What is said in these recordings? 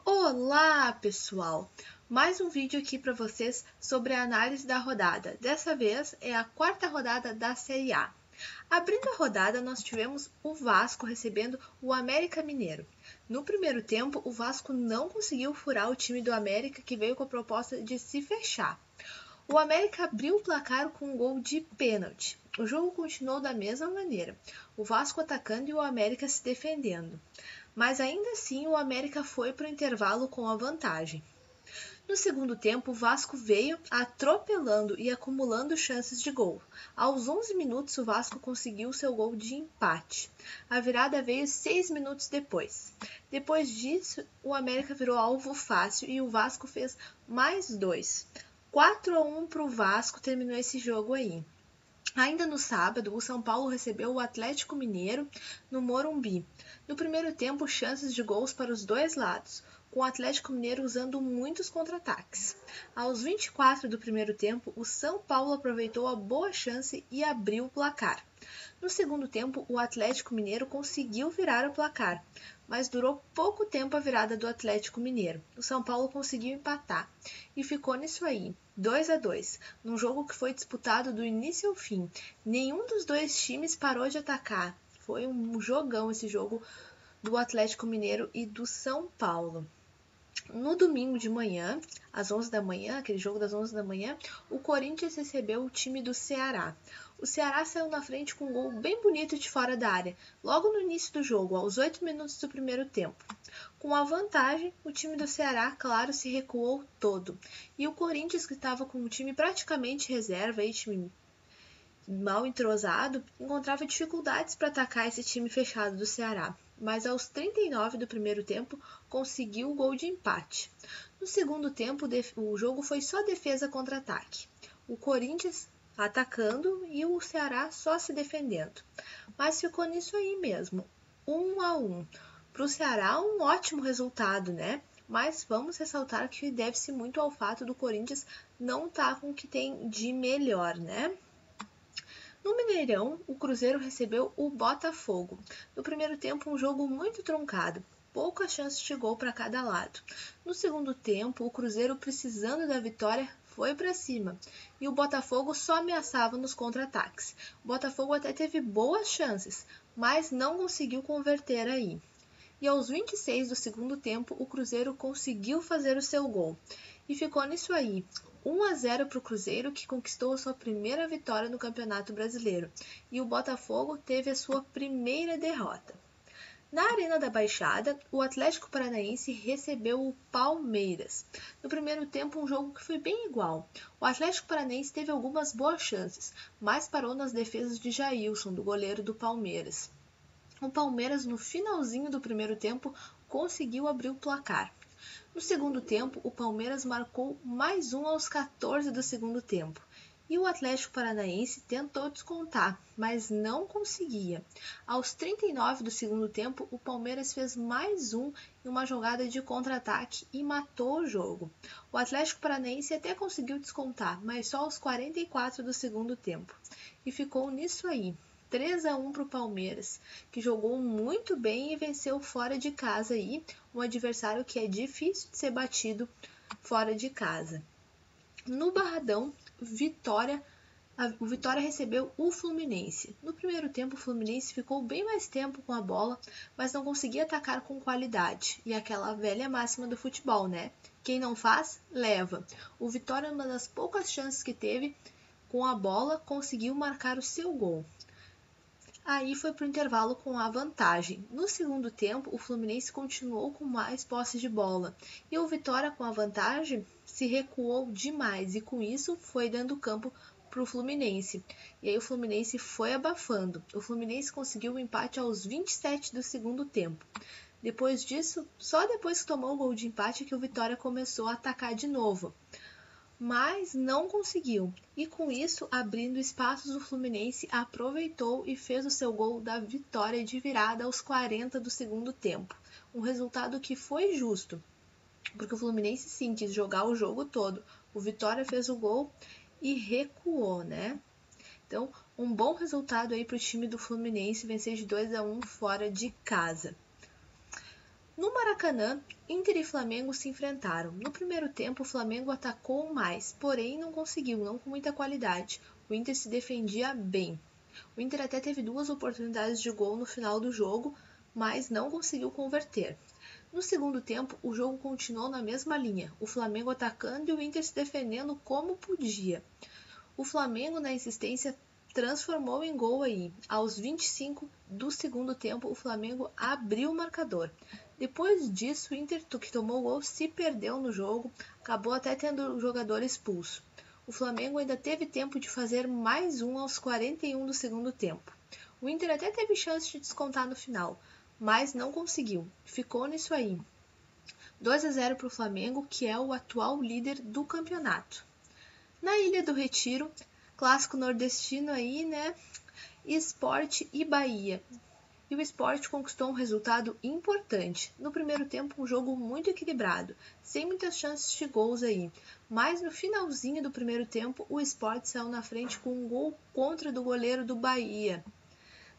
Olá, pessoal! Mais um vídeo aqui para vocês sobre a análise da rodada. Dessa vez é a quarta rodada da Série A. Abrindo a rodada, nós tivemos o Vasco recebendo o América Mineiro. No primeiro tempo, o Vasco não conseguiu furar o time do América, que veio com a proposta de se fechar. O América abriu o placar com um gol de pênalti. O jogo continuou da mesma maneira, o Vasco atacando e o América se defendendo. Mas ainda assim o América foi para o intervalo com a vantagem. No segundo tempo, o Vasco veio atropelando e acumulando chances de gol. Aos 11 minutos, o Vasco conseguiu seu gol de empate. A virada veio 6 minutos depois. Depois disso, o América virou alvo fácil e o Vasco fez mais 2. 4-1 para o Vasco terminou esse jogo aí. Ainda no sábado, o São Paulo recebeu o Atlético Mineiro no Morumbi. No primeiro tempo, chances de gols para os dois lados, com o Atlético Mineiro usando muitos contra-ataques. Aos 24 do primeiro tempo, o São Paulo aproveitou a boa chance e abriu o placar. No segundo tempo, o Atlético Mineiro conseguiu virar o placar, mas durou pouco tempo a virada do Atlético Mineiro. O São Paulo conseguiu empatar e ficou nisso aí, 2-2, num jogo que foi disputado do início ao fim. Nenhum dos dois times parou de atacar. Foi um jogão esse jogo do Atlético Mineiro e do São Paulo. No domingo de manhã, às 11 da manhã, aquele jogo das 11 da manhã, o Corinthians recebeu o time do Ceará. O Ceará saiu na frente com um gol bem bonito de fora da área, logo no início do jogo, aos 8 minutos do primeiro tempo. Com a vantagem, o time do Ceará, claro, se recuou todo. E o Corinthians, que estava com um time praticamente reserva, time mal entrosado, encontrava dificuldades para atacar esse time fechado do Ceará. Mas aos 39 do primeiro tempo, conseguiu o gol de empate. No segundo tempo, o jogo foi só defesa contra ataque. O Corinthians atacando e o Ceará só se defendendo. Mas ficou nisso aí mesmo, 1-1. Para o Ceará, um ótimo resultado, né? Mas vamos ressaltar que deve-se muito ao fato do Corinthians não estar com o que tem de melhor, né? No Mineirão, o Cruzeiro recebeu o Botafogo. No primeiro tempo, um jogo muito truncado, poucas chances de gol para cada lado. No segundo tempo, o Cruzeiro, precisando da vitória, foi para cima e o Botafogo só ameaçava nos contra-ataques. O Botafogo até teve boas chances, mas não conseguiu converter aí. E aos 26 do segundo tempo, o Cruzeiro conseguiu fazer o seu gol. E ficou nisso aí, 1-0 para o Cruzeiro, que conquistou a sua primeira vitória no Campeonato Brasileiro. E o Botafogo teve a sua primeira derrota. Na Arena da Baixada, o Atlético Paranaense recebeu o Palmeiras. No primeiro tempo, um jogo que foi bem igual. O Atlético Paranaense teve algumas boas chances, mas parou nas defesas de Jailson, do goleiro do Palmeiras. O Palmeiras, no finalzinho do primeiro tempo, conseguiu abrir o placar. No segundo tempo, o Palmeiras marcou mais um aos 14 do segundo tempo. E o Atlético Paranaense tentou descontar, mas não conseguia. Aos 39 do segundo tempo, o Palmeiras fez mais um em uma jogada de contra-ataque e matou o jogo. O Atlético Paranaense até conseguiu descontar, mas só aos 44 do segundo tempo. E ficou nisso aí. 3-1 para o Palmeiras, que jogou muito bem e venceu fora de casa aí, um adversário que é difícil de ser batido fora de casa. No Barradão, o Vitória recebeu o Fluminense. No primeiro tempo, o Fluminense ficou bem mais tempo com a bola, mas não conseguia atacar com qualidade. E aquela velha máxima do futebol, né? Quem não faz, leva. O Vitória, uma das poucas chances que teve com a bola, conseguiu marcar o seu gol. Aí foi para o intervalo com a vantagem. No segundo tempo, o Fluminense continuou com mais posse de bola. E o Vitória, com a vantagem, se recuou demais. E com isso, foi dando campo para o Fluminense. E aí o Fluminense foi abafando. O Fluminense conseguiu o empate aos 27 do segundo tempo. Depois disso, só depois que tomou o gol de empate que o Vitória começou a atacar de novo. Mas não conseguiu, e com isso, abrindo espaços, o Fluminense aproveitou e fez o seu gol da vitória de virada aos 40 do segundo tempo. Um resultado que foi justo, porque o Fluminense sim quis jogar o jogo todo. O Vitória fez o gol e recuou, né? Então, um bom resultado aí para o time do Fluminense vencer de 2-1 fora de casa. No Maracanã, Inter e Flamengo se enfrentaram. No primeiro tempo, o Flamengo atacou mais, porém não conseguiu, não com muita qualidade. O Inter se defendia bem. O Inter até teve 2 oportunidades de gol no final do jogo, mas não conseguiu converter. No segundo tempo, o jogo continuou na mesma linha, o Flamengo atacando e o Inter se defendendo como podia. O Flamengo, na insistência, transformou em gol aí. Aos 25 do segundo tempo, o Flamengo abriu o marcador. Depois disso, o Inter, que tomou o gol, se perdeu no jogo, acabou até tendo o jogador expulso. O Flamengo ainda teve tempo de fazer mais um aos 41 do segundo tempo. O Inter até teve chance de descontar no final, mas não conseguiu. Ficou nisso aí. 2-0 para o Flamengo, que é o atual líder do campeonato. Na Ilha do Retiro, clássico nordestino aí, né? Sport e Bahia. E o Sport conquistou um resultado importante. No primeiro tempo, um jogo muito equilibrado, sem muitas chances de gols aí. Mas no finalzinho do primeiro tempo, o Sport saiu na frente com um gol contra do goleiro do Bahia.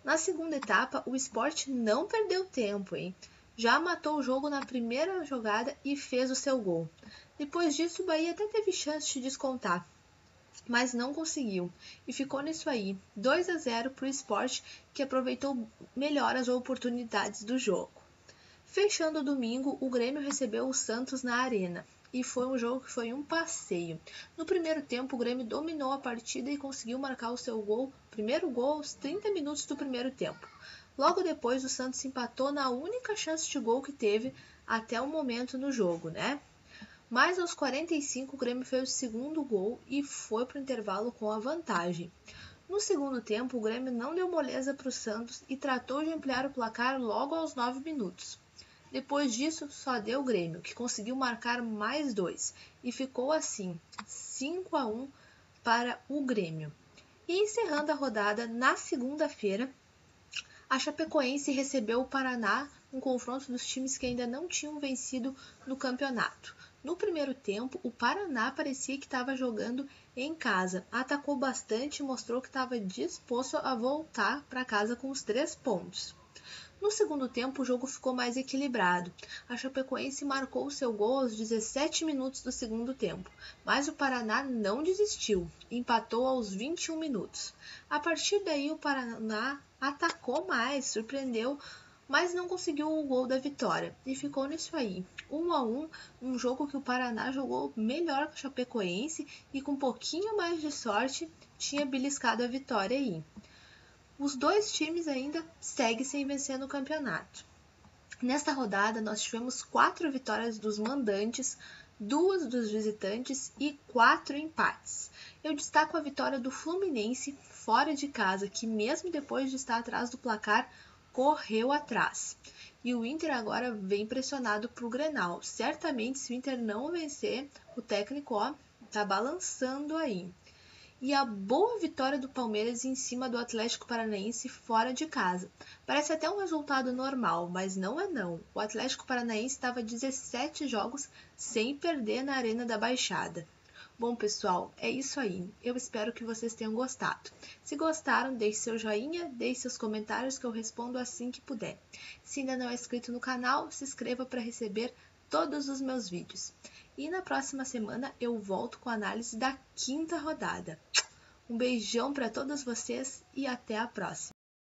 Na segunda etapa, o Sport não perdeu tempo, hein? Já matou o jogo na primeira jogada e fez o seu gol. Depois disso, o Bahia até teve chance de descontar, mas não conseguiu. E ficou nisso aí, 2-0 para o Sport, que aproveitou melhor as oportunidades do jogo. Fechando o domingo, o Grêmio recebeu o Santos na Arena. E foi um jogo que foi um passeio. No primeiro tempo, o Grêmio dominou a partida e conseguiu marcar o seu primeiro gol aos 30 minutos do primeiro tempo. Logo depois, o Santos empatou na única chance de gol que teve até o momento no jogo, né? Mas aos 45, o Grêmio fez o segundo gol e foi para o intervalo com a vantagem. No segundo tempo, o Grêmio não deu moleza para o Santos e tratou de ampliar o placar logo aos 9 minutos. Depois disso, só deu o Grêmio, que conseguiu marcar mais 2, e ficou assim, 5-1 para o Grêmio. E encerrando a rodada, na segunda-feira, a Chapecoense recebeu o Paraná, um confronto dos times que ainda não tinham vencido no campeonato. No primeiro tempo, o Paraná parecia que estava jogando em casa, atacou bastante e mostrou que estava disposto a voltar para casa com os 3 pontos. No segundo tempo, o jogo ficou mais equilibrado. A Chapecoense marcou seu gol aos 17 minutos do segundo tempo, mas o Paraná não desistiu, empatou aos 21 minutos. A partir daí, o Paraná atacou mais, surpreendeu, mas não conseguiu o gol da vitória e ficou nisso aí, 1-1, um jogo que o Paraná jogou melhor que o Chapecoense e com um pouquinho mais de sorte tinha beliscado a vitória aí. Os dois times ainda seguem sem vencer no campeonato. Nesta rodada, nós tivemos 4 vitórias dos mandantes, 2 dos visitantes e 4 empates. Eu destaco a vitória do Fluminense fora de casa, que mesmo depois de estar atrás do placar, correu atrás. E o Inter agora vem pressionado para o Grenal. Certamente, se o Inter não vencer, o técnico está balançando aí. E a boa vitória do Palmeiras em cima do Atlético Paranaense fora de casa. Parece até um resultado normal, mas não é não. O Atlético Paranaense estava 17 jogos sem perder na Arena da Baixada. Bom, pessoal, é isso aí. Eu espero que vocês tenham gostado. Se gostaram, deixe seu joinha, deixe seus comentários que eu respondo assim que puder. Se ainda não é inscrito no canal, se inscreva para receber todos os meus vídeos. E na próxima semana eu volto com a análise da 5ª rodada. Um beijão para todos vocês e até a próxima!